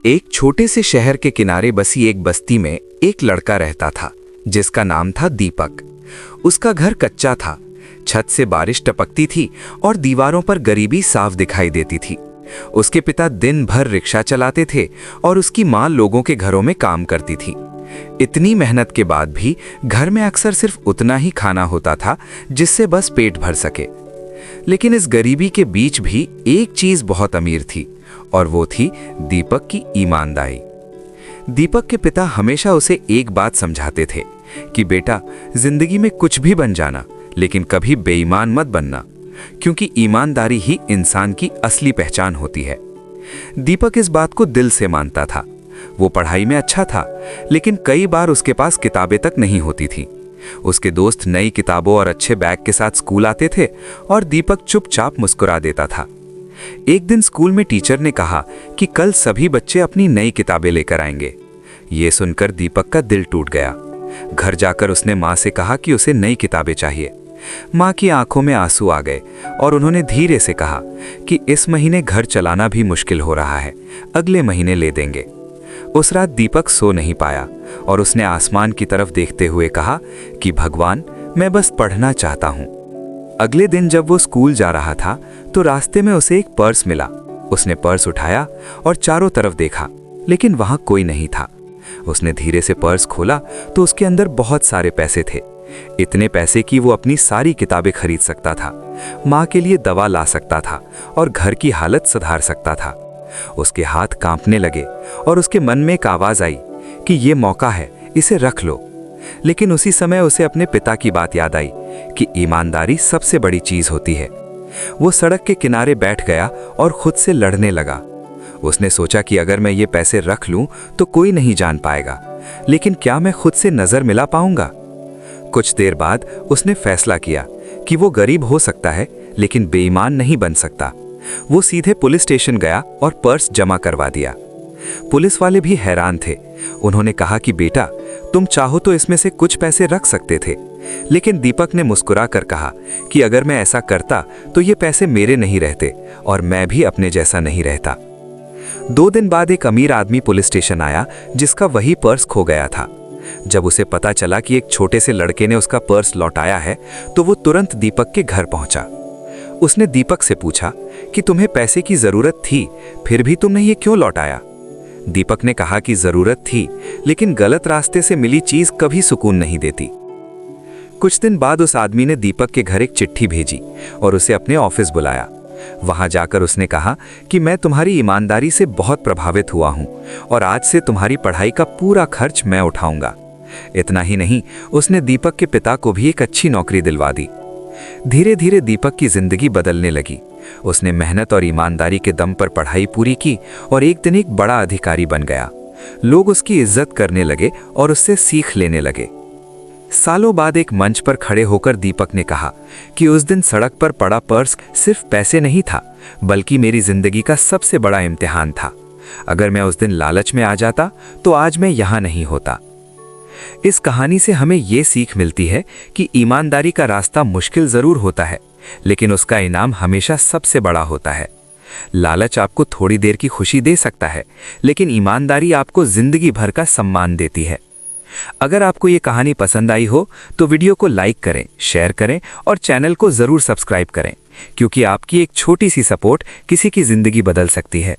एक छोटे से शहर के किनारे बसी एक बस्ती में एक लड़का रहता था जिसका नाम था दीपक। उसका घर कच्चा था, छत से बारिश टपकती थी और दीवारों पर गरीबी साफ दिखाई देती थी। उसके पिता दिन भर रिक्शा चलाते थे और उसकी माँ लोगों के घरों में काम करती थी। इतनी मेहनत के बाद भी घर में अक्सर सिर्फ उतना ही खाना होता था जिससे बस पेट भर सके। लेकिन इस गरीबी के बीच भी एक चीज बहुत अमीर थी और वो थी दीपक की ईमानदारी। दीपक के पिता हमेशा उसे एक बात समझाते थे कि बेटा, जिंदगी में कुछ भी बन जाना लेकिन कभी बेईमान मत बनना, क्योंकि ईमानदारी ही इंसान की असली पहचान होती है। दीपक इस बात को दिल से मानता था। वो पढ़ाई में अच्छा था, लेकिन कई बार उसके पास किताबें तक नहीं होती थी। उसके दोस्त नई किताबों और अच्छे बैग के साथ स्कूल आते थे और दीपक चुपचाप मुस्कुरा देता था। एक दिन स्कूल में टीचर ने कहा कि कल सभी बच्चे अपनी नई किताबें लेकर आएंगे। ये सुनकर दीपक का दिल टूट गया। घर जाकर उसने माँ से कहा कि उसे नई किताबें चाहिए। माँ की आंखों में आंसू आ गए और उन्होंने धीरे से कहा कि इस महीने घर चलाना भी मुश्किल हो रहा है, अगले महीने ले देंगे। उस रात दीपक सो नहीं पाया और उसने आसमान की तरफ देखते हुए कहा कि भगवान, मैं बस पढ़ना चाहता हूँ। अगले दिन जब वो स्कूल जा रहा था तो रास्ते में उसे एक पर्स मिला। उसने पर्स उठाया और चारों तरफ देखा, लेकिन वहां कोई नहीं था। उसने धीरे से पर्स खोला तो उसके अंदर बहुत सारे पैसे थे, इतने पैसे कि वो अपनी सारी किताबें खरीद सकता था, माँ के लिए दवा ला सकता था और घर की हालत सुधार सकता था। उसके हाथ कांपने लगे और उसके मन में एक आवाज आई कि ये मौका है, इसे रख लो। लेकिन उसी समय उसे अपने पिता की बात याद आई कि ईमानदारी सबसे बड़ी चीज होती है। वो सड़क के किनारे बैठ गया और खुद से लड़ने लगा। उसने सोचा कि अगर मैं ये पैसे रख लूं तो कोई नहीं जान पाएगा, लेकिन क्या मैं खुद से नजर मिला पाऊंगा? कुछ देर बाद उसने फैसला किया कि वो गरीब हो सकता है लेकिन बेईमान नहीं बन सकता। वो सीधे पुलिस स्टेशन गया और पर्स जमा करवा दिया। पुलिस वाले भी हैरान थे। उन्होंने कहा कि बेटा, तुम चाहो तो इसमें से कुछ पैसे रख सकते थे। लेकिन दीपक ने मुस्कुरा कर कहा कि अगर मैं ऐसा करता तो ये पैसे मेरे नहीं रहते और मैं भी अपने जैसा नहीं रहता। 2 दिन बाद एक अमीर आदमी पुलिस स्टेशन आया जिसका वही पर्स खो गया था। जब उसे पता चला कि एक छोटे से लड़के ने उसका पर्स लौटाया है तो वो तुरंत दीपक के घर पहुंचा। उसने दीपक से पूछा कि तुम्हें पैसे की जरूरत थी, फिर भी तुमने ये क्यों लौटाया? दीपक ने कहा कि जरूरत थी, लेकिन गलत रास्ते से मिली चीज कभी सुकून नहीं देती। कुछ दिन बाद उस आदमी ने दीपक के घर एक चिट्ठी भेजी और उसे अपने ऑफिस बुलाया। वहां जाकर उसने कहा कि मैं तुम्हारी ईमानदारी से बहुत प्रभावित हुआ हूं और आज से तुम्हारी पढ़ाई का पूरा खर्च मैं उठाऊंगा। इतना ही नहीं, उसने दीपक के पिता को भी एक अच्छी नौकरी दिलवा दी। धीरे धीरे दीपक की जिंदगी बदलने लगी। उसने मेहनत और ईमानदारी के दम पर पढ़ाई पूरी की और एक दिन एक बड़ा अधिकारी बन गया। लोग उसकी इज्जत करने लगे और उससे सीख लेने लगे। सालों बाद एक मंच पर खड़े होकर दीपक ने कहा कि उस दिन सड़क पर पड़ा पर्स सिर्फ पैसे नहीं था, बल्कि मेरी जिंदगी का सबसे बड़ा इम्तिहान था। अगर मैं उस दिन लालच में आ जाता तो आज मैं यहाँ नहीं होता। इस कहानी से हमें ये सीख मिलती है कि ईमानदारी का रास्ता मुश्किल जरूर होता है, लेकिन उसका इनाम हमेशा सबसे बड़ा होता है। लालच आपको थोड़ी देर की खुशी दे सकता है, लेकिन ईमानदारी आपको जिंदगी भर का सम्मान देती है। अगर आपको ये कहानी पसंद आई हो तो वीडियो को लाइक करें, शेयर करें और चैनल को जरूर सब्सक्राइब करें, क्योंकि आपकी एक छोटी सी सपोर्ट किसी की जिंदगी बदल सकती है।